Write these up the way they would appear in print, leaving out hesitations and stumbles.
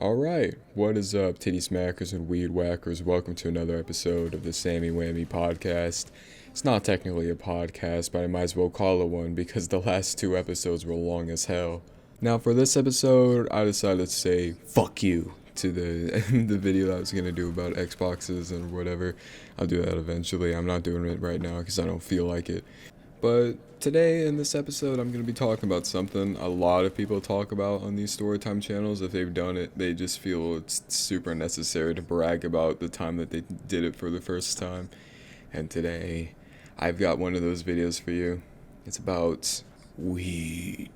Alright, what is up, titty smackers and weed whackers? Welcome to another episode of the Sammy Whammy podcast. It's not technically a podcast, but I might as well call it one because the last two episodes were long as hell. Now, for this episode, I decided to say fuck you to the the video that I was going to do about Xboxes and whatever. I'll do that eventually. I'm not doing it right now because I don't feel like it. But today in this episode, I'm going to be talking about something a lot of people talk about on these Storytime channels. If they've done it, they just feel it's super necessary to brag about the time that they did it for the first time. And today, I've got one of those videos for you. It's about weed.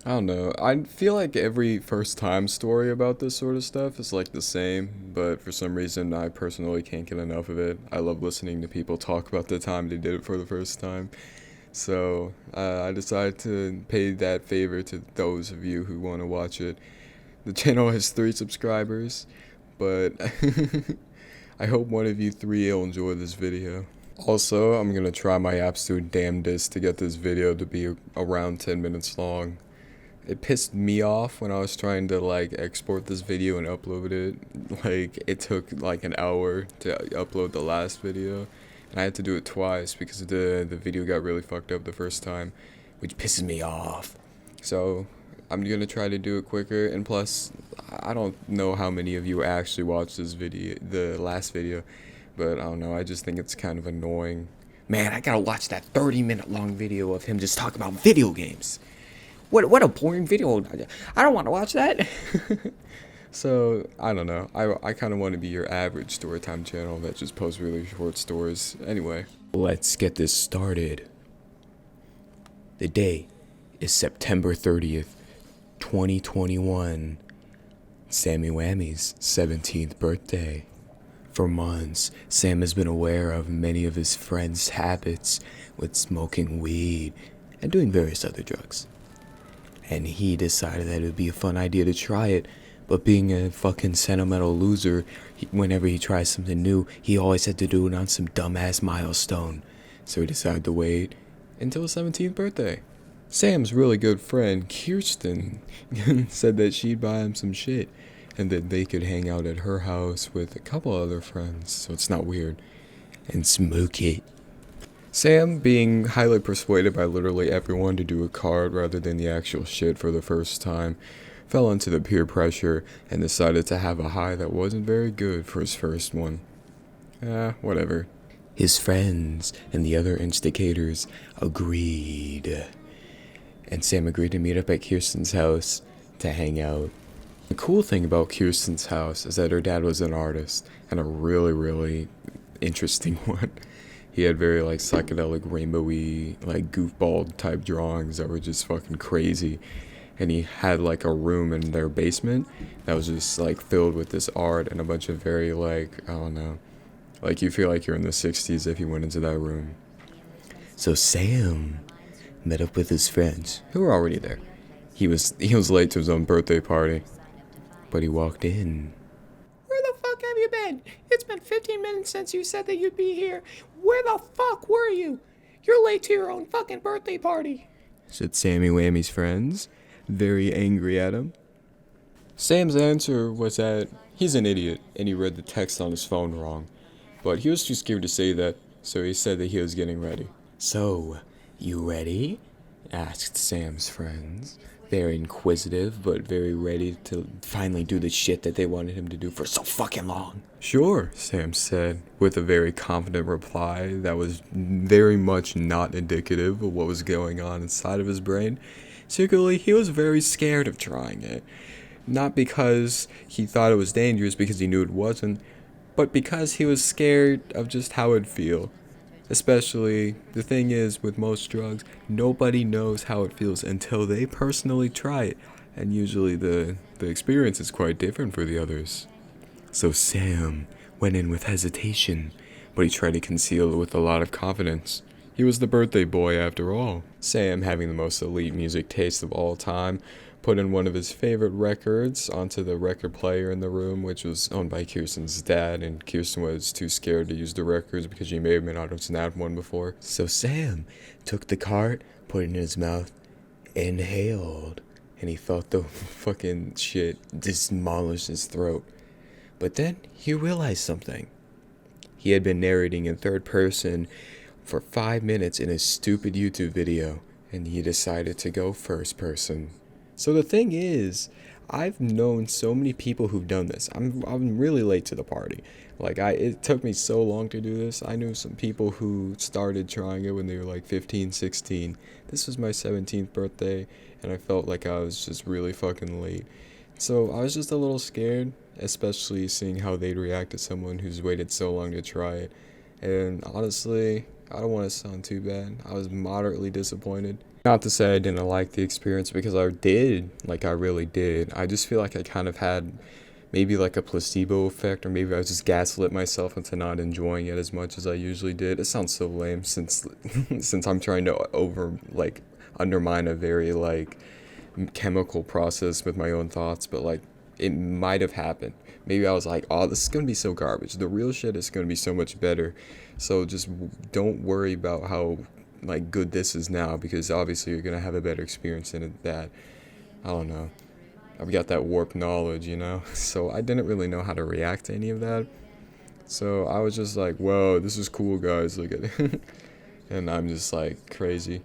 I don't know, I feel like every first time story about this sort of stuff is like the same, but for some reason I personally can't get enough of it. I love listening to people talk about the time they did it for the first time. So I decided to pay that favor to those of you who want to watch it. The channel has 3 subscribers, but I hope one of you 3 will enjoy this video. Also, I'm going to try my absolute damnedest to get this video to be around 10 minutes long. It pissed me off when I was trying to export this video and upload it. It took an hour to upload the last video, and I had to do it twice because the video got really fucked up the first time, which pisses me off. So I'm gonna try to do it quicker, and plus I don't know how many of you actually watched this video, the last video, but I don't know, I just think it's kind of annoying. Man, I gotta watch that 30-minute long video of him just talking about video games. What a boring video. I don't want to watch that. So, I don't know. I kind of want to be your average Storytime channel that just posts really short stories. Anyway, let's get this started. The day is September 30th, 2021. Sammy Whammy's 17th birthday. For months, Sam has been aware of many of his friends' habits with smoking weed and doing various other drugs. And he decided that it would be a fun idea to try it, but being a fucking sentimental loser, whenever he tries something new, he always had to do it on some dumbass milestone. So he decided to wait until his 17th birthday. Sam's really good friend, Kirsten, said that she'd buy him some shit, and that they could hang out at her house with a couple other friends, so it's not weird, and smoke it. Sam, being highly persuaded by literally everyone to do a card rather than the actual shit for the first time, fell into the peer pressure and decided to have a high that wasn't very good for his first one. Whatever. His friends and the other instigators agreed, and Sam agreed to meet up at Kirsten's house to hang out. The cool thing about Kirsten's house is that her dad was an artist, and a really, really interesting one. He had very psychedelic, rainbowy, goofball type drawings that were just fucking crazy. And he had a room in their basement that was just filled with this art and a bunch of very I don't know, you feel like you're in the 60s if you went into that room. So Sam met up with his friends who were already there. He was late to his own birthday party, but he walked in. Where the fuck have you been? It's been 15 minutes since you said that you'd be here. Where the fuck were you? You're late to your own fucking birthday party, said Sammy Whammy's friends, very angry at him. Sam's answer was that he's an idiot and he read the text on his phone wrong, but he was too scared to say that, so he said that he was getting ready. So, you ready? Asked Sam's friends, very inquisitive, but very ready to finally do the shit that they wanted him to do for so fucking long. Sure, Sam said, with a very confident reply that was very much not indicative of what was going on inside of his brain. Secretly, he was very scared of trying it. Not because he thought it was dangerous, because he knew it wasn't, but because he was scared of just how it'd feel. Especially, the thing is, with most drugs, nobody knows how it feels until they personally try it, and usually the experience is quite different for the others. So Sam went in with hesitation, but he tried to conceal it with a lot of confidence. He was the birthday boy after all. Sam, having the most elite music taste of all time, put in one of his favorite records onto the record player in the room, which was owned by Kirsten's dad, and Kirsten was too scared to use the records because she may have been out of snapped one before. So Sam took the cart, put it in his mouth, inhaled, and he felt the fucking shit demolish his throat. But then he realized something. He had been narrating in third person for 5 minutes in a stupid YouTube video, and he decided to go first person. So the thing is, I've known so many people who've done this. I'm really late to the party. Like it took me so long to do this. I knew some people who started trying it when they were like 15, 16. This was my 17th birthday, and I felt like I was just really fucking late. So I was just a little scared, especially seeing how they'd react to someone who's waited so long to try it. And honestly, I don't want to sound too bad. I was moderately disappointed. Not to say I didn't like the experience, because I did. Like, I really did. I just feel like I kind of had maybe like a placebo effect, or maybe I just gaslit myself into not enjoying it as much as I usually did. It sounds so lame since since I'm trying to undermine a very like chemical process with my own thoughts, but like it might have happened. Maybe I was like, oh, this is gonna be so garbage. The real shit is gonna be so much better. So just don't worry about how like good this is now, because obviously you're gonna have a better experience in it. That I don't know. I've got that warped knowledge, you know. So I didn't really know how to react to any of that. So I was just like, whoa, this is cool, guys. Look at it. And I'm just like crazy.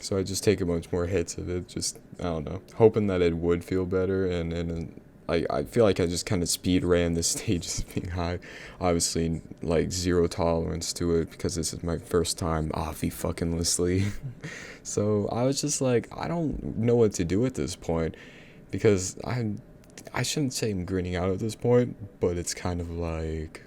So I just take a bunch more hits of it, just, I don't know, hoping that it would feel better, and I feel like I just kind of speed ran the stages being high. Obviously, like, zero tolerance to it, because this is my first time fucking-lessly. So I was just like, I don't know what to do at this point, because I shouldn't say I'm grinning out at this point, but it's kind of like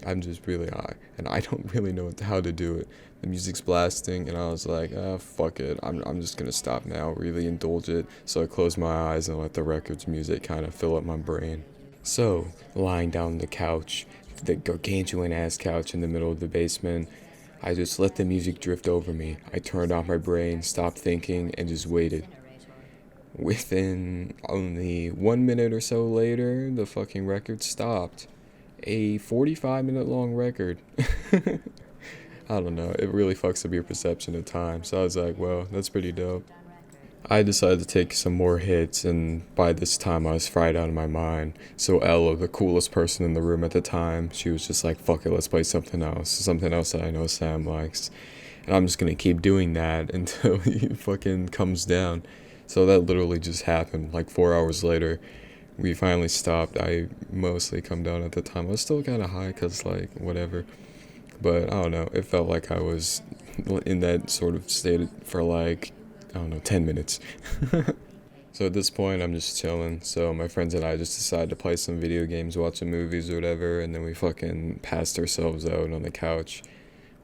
I'm just really high, and I don't really know how to do it. The music's blasting, and I was like, fuck it. I'm just gonna stop now, really indulge it. So I closed my eyes and let the record's music kind of fill up my brain. So, lying down on the couch, the gargantuan-ass couch in the middle of the basement, I just let the music drift over me. I turned off my brain, stopped thinking, and just waited. Within only 1 minute or so later, the fucking record stopped. A 45-minute long record. I don't know, it really fucks up your perception of time. So I was like, well, that's pretty dope. I decided to take some more hits, and by this time I was fried out of my mind. So Ella, the coolest person in the room at the time, she was just like, fuck it, let's play something else that I know Sam likes. And I'm just gonna keep doing that until he fucking comes down. So that literally just happened. Like 4 hours later, we finally stopped. I mostly come down at the time. I was still kind of high, because like, whatever. But I don't know, it felt like I was in that sort of state for like, I don't know, 10 minutes. So at this point, I'm just chilling. So my friends and I just decided to play some video games, watch some movies or whatever, and then we fucking passed ourselves out on the couch.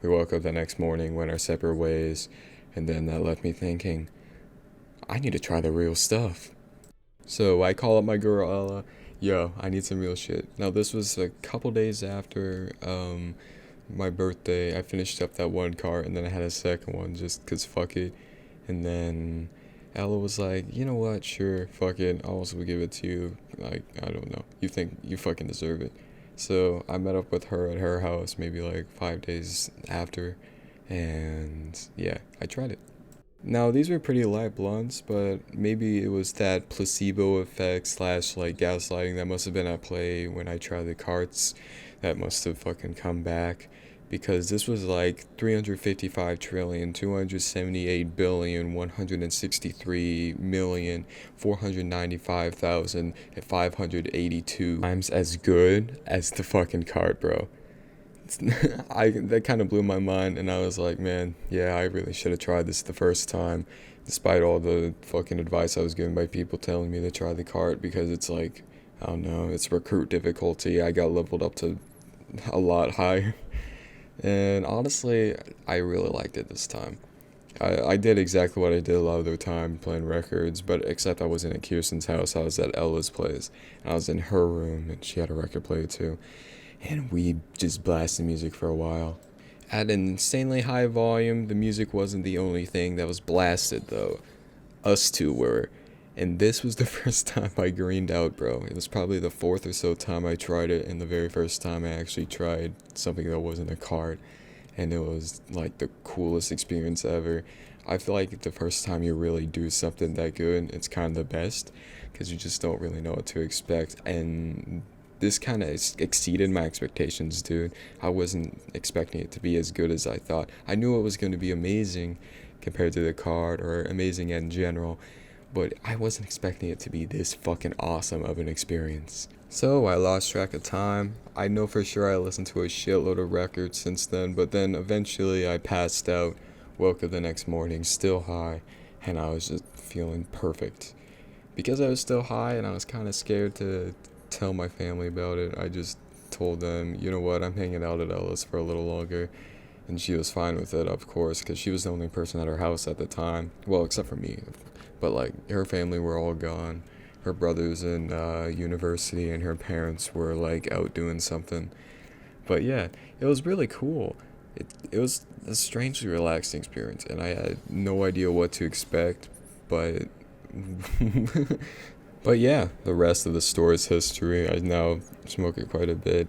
We woke up the next morning, went our separate ways, and then that left me thinking, I need to try the real stuff. So I call up my girl Ella, yo, I need some real shit. Now this was a couple days after my birthday. I finished up that one cart, and then I had a second one just 'cause fuck it. And then Ella was like, you know what, sure, fuck it, I'll also give it to you. Like, I don't know, you think you fucking deserve it. So I met up with her at her house maybe like 5 days after, and yeah, I tried it. Now, these were pretty light blunts, but maybe it was that placebo effect slash like gaslighting that must have been at play when I tried the carts that must have fucking come back, because this was like 355,278,163,495,582 times as good as the fucking cart, bro. That kind of blew my mind, and I was like, man, yeah, I really should have tried this the first time, despite all the fucking advice I was given by people telling me to try the cart, because it's like, I don't know, it's recruit difficulty. I got leveled up to a lot higher, and honestly, I really liked it this time. I did exactly what I did a lot of the time, playing records, but except I wasn't at Kirsten's house, I was at Ella's place, and I was in her room, and she had a record player too. And we just blasted music for a while. At an insanely high volume, the music wasn't the only thing that was blasted, though. Us two were. And this was the first time I greened out, bro. It was probably the fourth or so time I tried it, and the very first time I actually tried something that wasn't a card. And it was, like, the coolest experience ever. I feel like the first time you really do something that good, it's kind of the best because you just don't really know what to expect. And this kind of exceeded my expectations, dude. I wasn't expecting it to be as good as I thought. I knew it was going to be amazing compared to the card or amazing in general, but I wasn't expecting it to be this fucking awesome of an experience. So I lost track of time. I know for sure I listened to a shitload of records since then, but then eventually I passed out, woke up the next morning still high, and I was just feeling perfect. Because I was still high and I was kind of scared to tell my family about it, I just told them, you know what, I'm hanging out at Ella's for a little longer. And she was fine with it, of course, because she was the only person at her house at the time. Well, except for me. But, like, her family were all gone. Her brother's in university, and her parents were, like, out doing something. But, yeah, it was really cool. It was a strangely relaxing experience, and I had no idea what to expect, but... but, yeah, the rest of the story is history. I now smoke it quite a bit.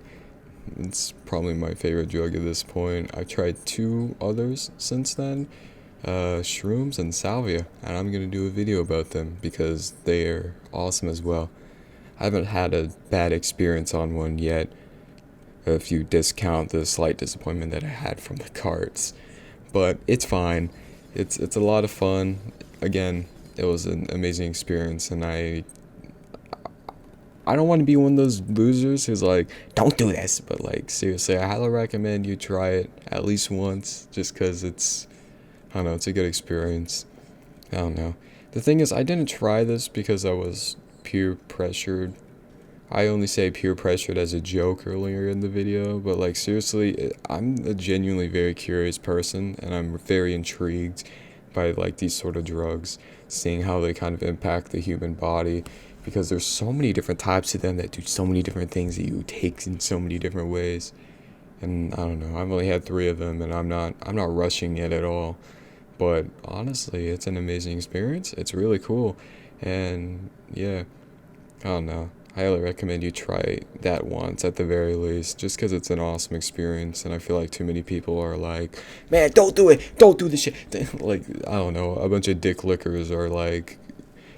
It's probably my favorite drug at this point. I've tried 2 others since then, shrooms and salvia, and I'm gonna do a video about them because they are awesome as well. I haven't had a bad experience on one yet, if you discount the slight disappointment that I had from the carts, but it's fine. It's a lot of fun. Again, it was an amazing experience, and I don't want to be one of those losers who's like, don't do this. But, like, seriously, I highly recommend you try it at least once just because I don't know, it's a good experience. I don't know. The thing is, I didn't try this because I was peer pressured. I only say peer pressured as a joke earlier in the video, but, like, seriously, I'm a genuinely very curious person, and I'm very intrigued by, like, these sort of drugs, seeing how they kind of impact the human body. Because there's so many different types of them that do so many different things that you take in so many different ways. And I don't know, I've only had 3 of them, and I'm not rushing it at all. But honestly, it's an amazing experience. It's really cool. And yeah, I don't know. I highly recommend you try that once at the very least, just because it's an awesome experience. And I feel like too many people are like, man, don't do it. Don't do this shit. Like, I don't know, a bunch of dick lickers are like,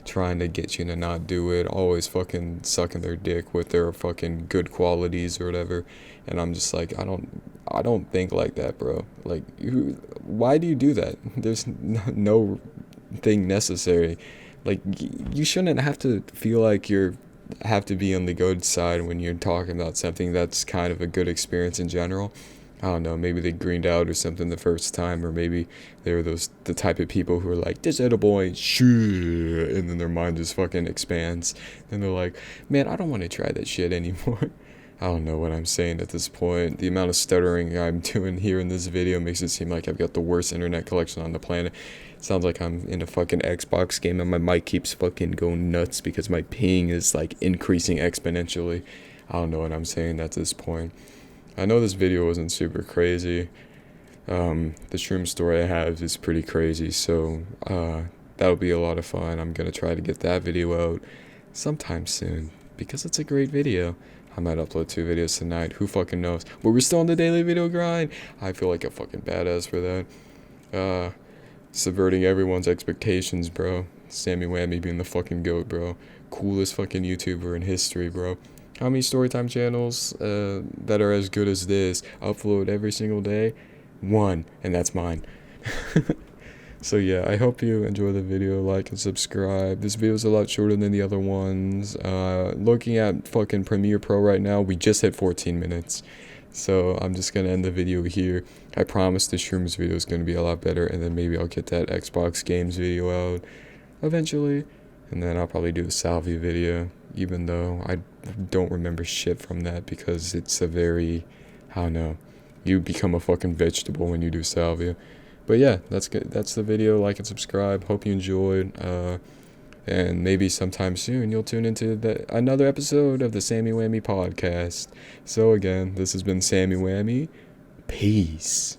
trying to get you to not do it, always fucking sucking their dick with their fucking good qualities or whatever. And I'm just like, I don't think like that, bro. Like, why do you do that? There's no thing necessary. Like, you shouldn't have to feel like have to be on the good side when you're talking about something that's kind of a good experience in general. I don't know, maybe they greened out or something the first time, or maybe they're the type of people who are like, this edible ain't shit, and then their mind just fucking expands, and they're like, man, I don't want to try that shit anymore. I don't know what I'm saying at this point. The amount of stuttering I'm doing here in this video makes it seem like I've got the worst internet connection on the planet. It sounds like I'm in a fucking Xbox game and my mic keeps fucking going nuts because my ping is like increasing exponentially. I don't know what I'm saying at this point. I know this video wasn't super crazy. The shroom story I have is pretty crazy, so that'll be a lot of fun. I'm gonna try to get that video out sometime soon because it's a great video. I might upload 2 videos tonight. Who fucking knows? But we're still on the daily video grind. I feel like a fucking badass for that. Subverting everyone's expectations, bro. Sammy Whammy being the fucking GOAT, bro. Coolest fucking YouTuber in history, bro. How many storytime channels that are as good as this upload every single day? 1, and that's mine. So yeah, I hope you enjoy the video, like and subscribe. This video is a lot shorter than the other ones. Looking at fucking Premiere Pro right now, we just hit 14 minutes. So I'm just going to end the video here. I promise the Shrooms video is going to be a lot better, and then maybe I'll get that Xbox games video out eventually. And then I'll probably do the Salvia video, even though I don't remember shit from that because it's a very, I don't know, you become a fucking vegetable when you do Salvia. But yeah, that's good. That's the video. Like and subscribe. Hope you enjoyed. And maybe sometime soon you'll tune into another episode of the Sammy Whammy podcast. So again, this has been Sammy Whammy. Peace.